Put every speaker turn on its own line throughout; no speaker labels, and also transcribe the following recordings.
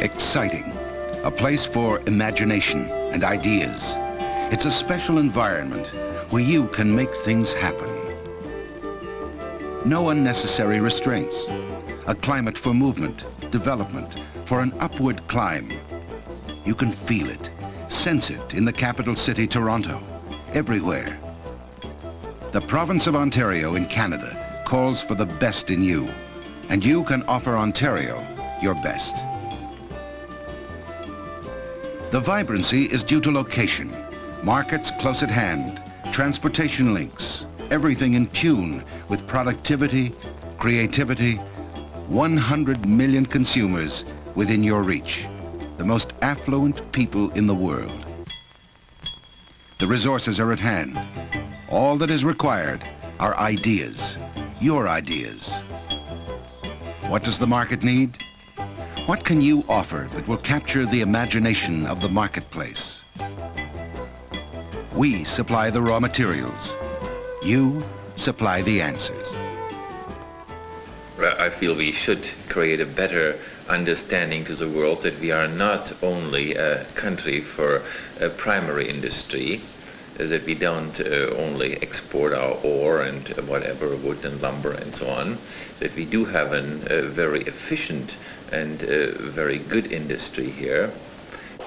Exciting, a place for imagination and ideas. It's a special environment where you can make things happen. No unnecessary restraints. A climate for movement, development, for an upward climb. You can feel it, sense it in the capital city, Toronto, everywhere. The province of Ontario in Canada calls for the best in you, and you can offer Ontario your best. The vibrancy is due to location, markets close at hand, transportation links, everything in tune with productivity, creativity, 100 million consumers within your reach, the most affluent people in the world. The resources are at hand. All that is required are ideas, your ideas. What does the market need? What can you offer that will capture the imagination of the marketplace? We supply the raw materials. You supply the answers.
I feel we should create a better understanding to the world that we are not only a country for a primary industry, that we don't only export our ore and whatever, wood and lumber and so on, that we do have a very efficient and very good industry here.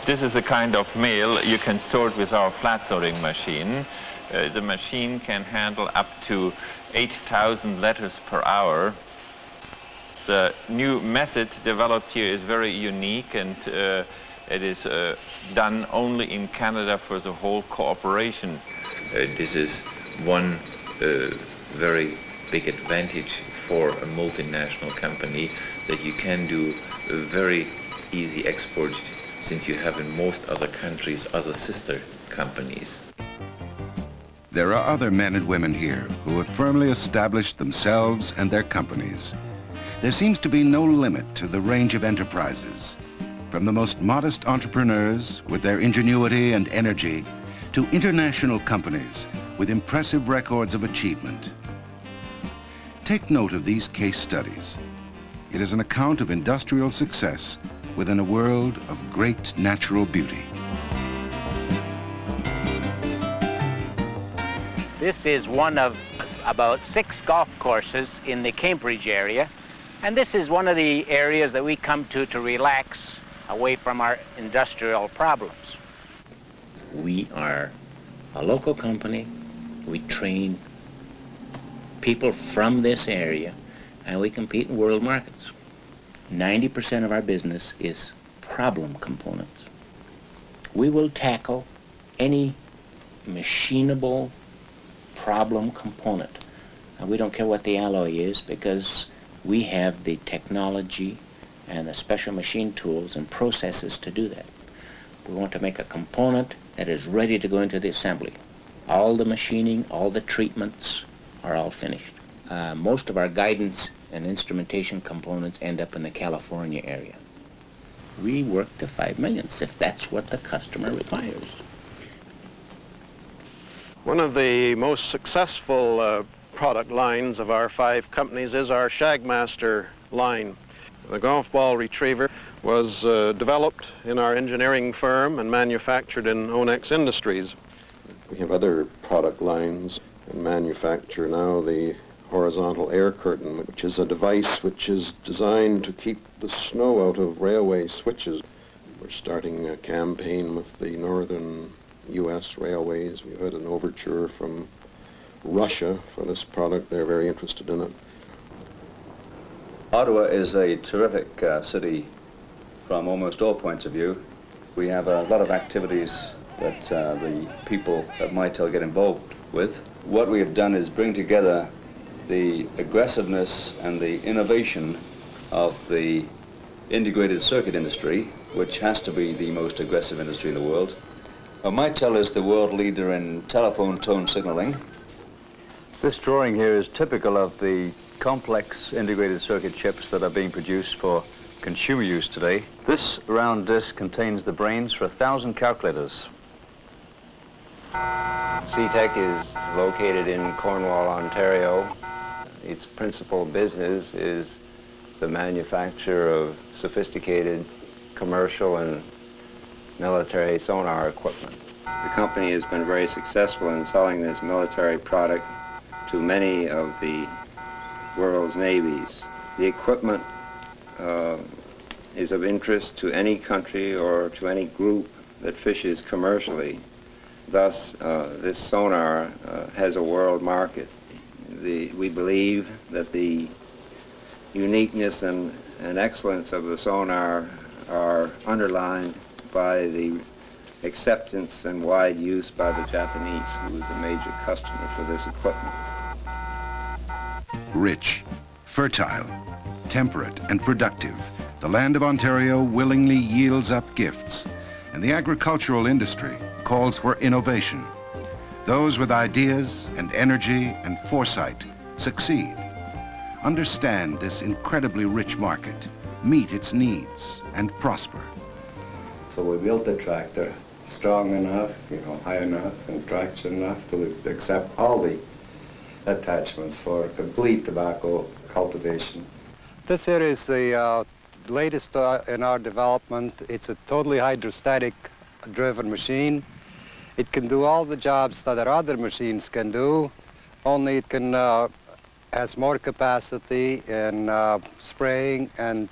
This is a kind of mail you can sort with our flat sorting machine. The machine can handle up to 8,000 letters per hour. The new method developed here is very unique, and it is done only in Canada for the whole cooperation. This is one very big advantage for a multinational company, that you can do a very easy export, since you have in most other countries other sister companies.
There are other men and women here who have firmly established themselves and their companies. There seems to be no limit to the range of enterprises, from the most modest entrepreneurs with their ingenuity and energy to international companies with impressive records of achievement. Take note of these case studies. It is an account of industrial success within a world of great natural beauty.
This is one of about 6 golf courses in the Cambridge area, and this is one of the areas that we come to relax away from our industrial problems.
We are a local company. We train people from this area, and we compete in world markets. 90% of our business is problem components. We will tackle any machinable problem component. And we don't care what the alloy is, because we have the technology and the special machine tools and processes to do that. We want to make a component that is ready to go into the assembly. All the machining, all the treatments are all finished. Most of our guidance and instrumentation components end up in the California area. We work to 5 millions if that's what the customer requires.
One of the most successful product lines of our 5 companies is our Shagmaster line. The golf ball retriever was developed in our engineering firm and manufactured in Onex Industries. We have other product lines and manufacture now the horizontal air curtain, which is a device which is designed to keep the snow out of railway switches. We're starting a campaign with the northern U.S. railways. We've had an overture from Russia for this product. They're very interested in it.
Ottawa is a terrific city from almost all points of view. We have a lot of activities that the people at Mitel get involved with. What we have done is bring together the aggressiveness and the innovation of the integrated circuit industry, which has to be the most aggressive industry in the world. Mitel is the world leader in telephone tone signaling. This drawing here is typical of the complex integrated circuit chips that are being produced for consumer use today. This round disc contains the brains for 1,000 calculators.
Cette is located in Cornwall, Ontario. Its principal business is the manufacture of sophisticated commercial and military sonar equipment. The company has been very successful in selling this military product to many of the world's navies. The equipment is of interest to any country or to any group that fishes commercially. Thus, this sonar has a world market. We believe that the uniqueness and excellence of the sonar are underlined by the acceptance and wide use by the Japanese, who is a major customer for this equipment.
Rich, fertile, temperate and productive, the land of Ontario willingly yields up gifts, and the agricultural industry calls for innovation. Those with ideas and energy and foresight succeed. Understand this incredibly rich market, meet its needs, and prosper.
So we built a tractor strong enough, high enough, and traction enough to accept all the attachments for complete tobacco cultivation.
This here is the latest in our development. It's a totally hydrostatic driven machine. It can do all the jobs that our other machines can do, only it can has more capacity in spraying and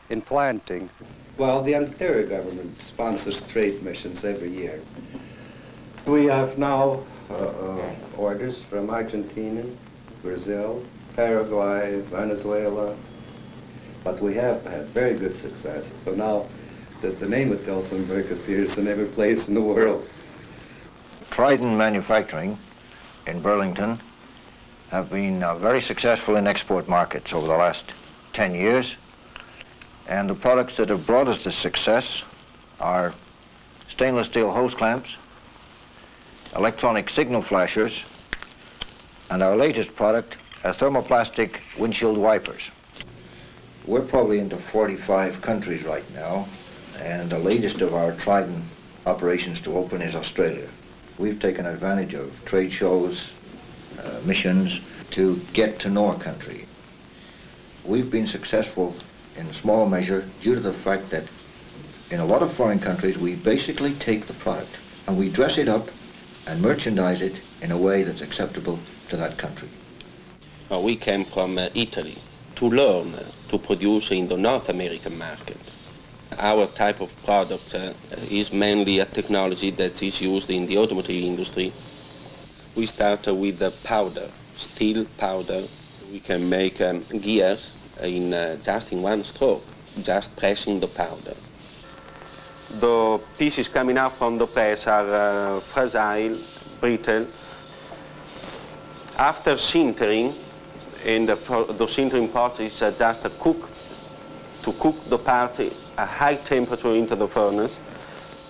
in planting.
Well, the Ontario government sponsors trade missions every year. We have now orders from Argentina, Brazil, Paraguay, Venezuela, but we have had very good success. So now the name of Tilsonburg appears in every place in the world.
Trident Manufacturing in Burlington have been very successful in export markets over the last 10 years. And the products that have brought us this success are stainless steel hose clamps, electronic signal flashers, and our latest product, thermoplastic windshield wipers. We're probably into 45 countries right now, and the latest of our Trident operations to open is Australia. We've taken advantage of trade shows, missions, to get to know our country. We've been successful in small measure due to the fact that in a lot of foreign countries we basically take the product and we dress it up and merchandise it in a way that's acceptable to that country.
We came from Italy to learn to produce in the North American market. Our type of product is mainly a technology that is used in the automotive industry. We start with the powder, steel powder. We can make gears just in one stroke, just pressing the powder. The pieces coming out from the press are fragile, brittle. After sintering, and the sintering process is just to cook the part at a high temperature into the furnace.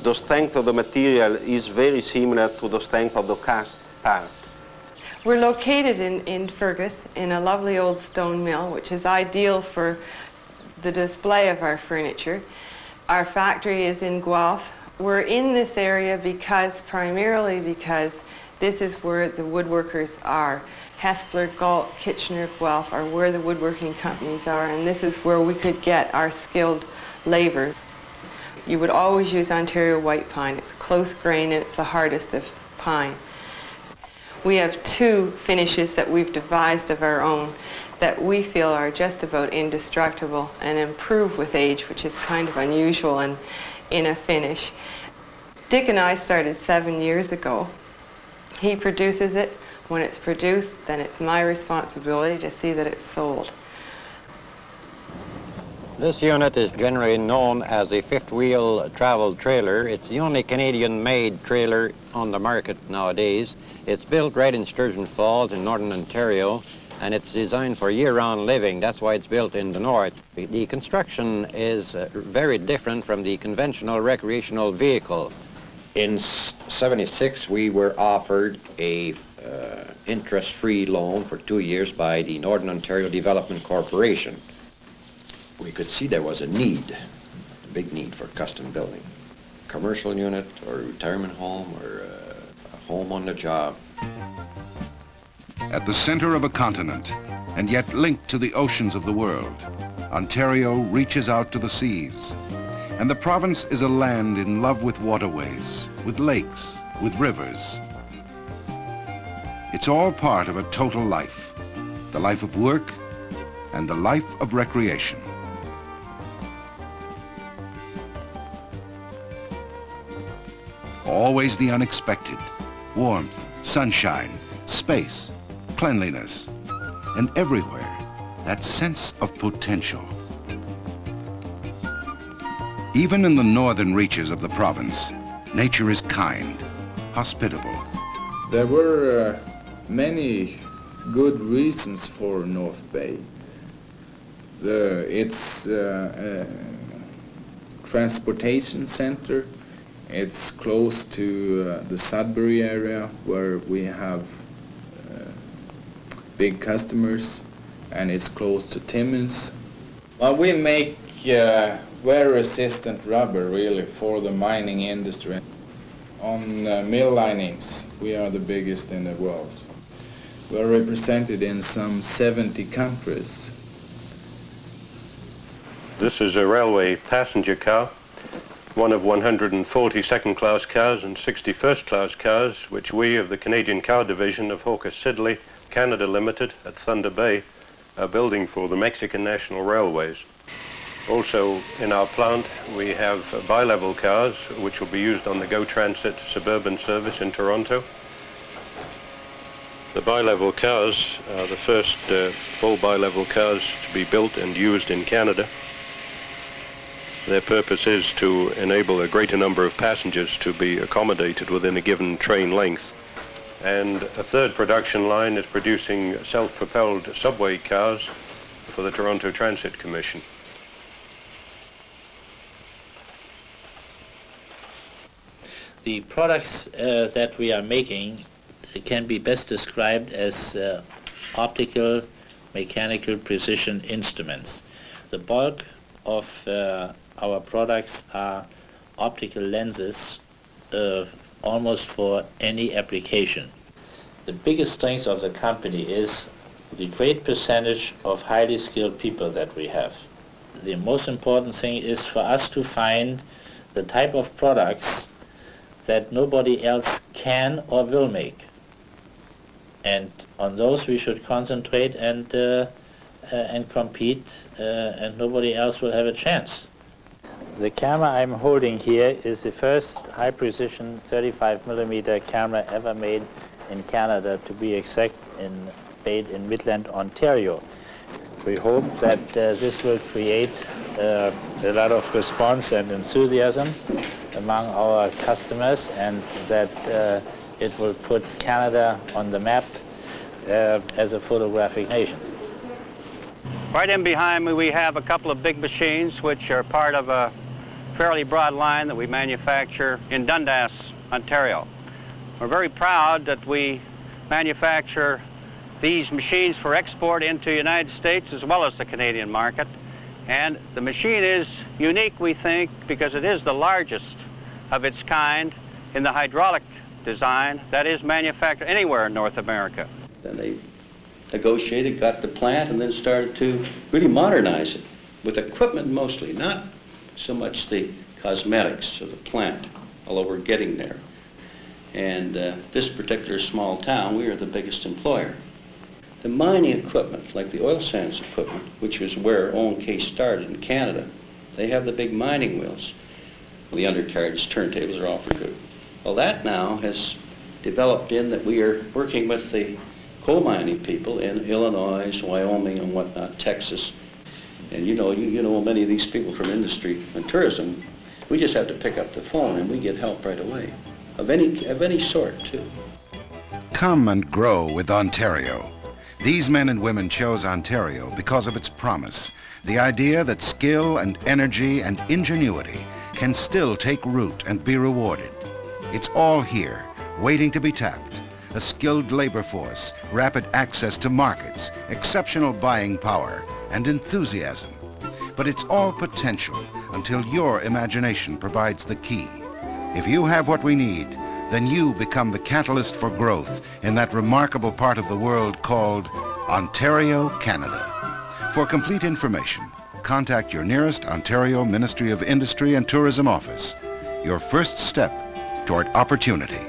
The strength of the material is very similar to the strength of the cast part.
We're located in Fergus, in a lovely old stone mill, which is ideal for the display of our furniture. Our factory is in Guelph. We're in this area primarily because this is where the woodworkers are. Hespeler, Galt, Kitchener, Guelph are where the woodworking companies are, and this is where we could get our skilled labor. You would always use Ontario white pine. It's close grain and it's the hardest of pine. We have two finishes that we've devised of our own that we feel are just about indestructible and improve with age, which is kind of unusual in a finish. Dick and I started 7 years ago. He produces it. When it's produced, then it's my responsibility to see that it's sold.
This unit is generally known as a fifth-wheel travel trailer. It's the only Canadian-made trailer on the market nowadays. It's built right in Sturgeon Falls in northern Ontario, and it's designed for year-round living. That's why it's built in the north. The construction is very different from the conventional recreational vehicle.
In '76, we were offered a interest-free loan for 2 years by the Northern Ontario Development Corporation. We could see there was a need, a big need for custom building. Commercial unit or a retirement home or a home on the job.
At the center of a continent, and yet linked to the oceans of the world, Ontario reaches out to the seas. And the province is a land in love with waterways, with lakes, with rivers. It's all part of a total life, the life of work and the life of recreation. Always the unexpected, warmth, sunshine, space, cleanliness, and everywhere, that sense of potential. Even in the northern reaches of the province, nature is kind, hospitable.
There were many good reasons for North Bay. It's a transportation center. It's close to the Sudbury area where we have big customers, and it's close to Timmins. Well, we make wear-resistant rubber really for the mining industry. On mill linings, we are the biggest in the world. We're represented in some 70 countries.
This is a railway passenger car, one of 140 second-class cars and 60 first-class cars, which we of the Canadian Car Division of Hawker Siddeley, Canada Limited at Thunder Bay are building for the Mexican National Railways. Also in our plant we have bi-level cars which will be used on the GO Transit suburban service in Toronto. The bi-level cars are the first full bi-level cars to be built and used in Canada. Their purpose is to enable a greater number of passengers to be accommodated within a given train length. And a third production line is producing self-propelled subway cars for the Toronto Transit Commission.
The products that we are making can be best described as optical mechanical precision instruments. The bulk of our products are optical lenses almost for any application. The biggest strength of the company is the great percentage of highly skilled people that we have. The most important thing is for us to find the type of products that nobody else can or will make. And on those we should concentrate and compete, and nobody else will have a chance. The camera I'm holding here is the first high-precision 35mm camera ever made in Canada, to be exact, made in Midland, Ontario. We hope that this will create a lot of response and enthusiasm among our customers, and that it will put Canada on the map as a photographic nation.
Right in behind me we have a couple of big machines which are part of a fairly broad line that we manufacture in Dundas, Ontario. We're very proud that we manufacture these machines for export into the United States as well as the Canadian market. And the machine is unique, we think, because it is the largest of its kind in the hydraulic design that is manufactured anywhere in North America.
Then they negotiated, got the plant, and then started to really modernize it with equipment mostly, not so much the cosmetics of the plant, although we're getting there. And this particular small town, we are the biggest employer. The mining equipment, like the oil sands equipment, which is where O&K started in Canada, they have the big mining wheels. Well, the undercarriage turntables are all for good. Well, that now has developed in that we are working with the coal mining people in Illinois, Wyoming, and whatnot, Texas. And you know many of these people from industry and tourism, we just have to pick up the phone and we get help right away, of any sort too.
Come and grow with Ontario. These men and women chose Ontario because of its promise, the idea that skill and energy and ingenuity can still take root and be rewarded. It's all here, waiting to be tapped. A skilled labor force, rapid access to markets, exceptional buying power, and enthusiasm. But it's all potential until your imagination provides the key. If you have what we need, then you become the catalyst for growth in that remarkable part of the world called Ontario, Canada. For complete information, contact your nearest Ontario Ministry of Industry and Tourism office. Your first step toward opportunity.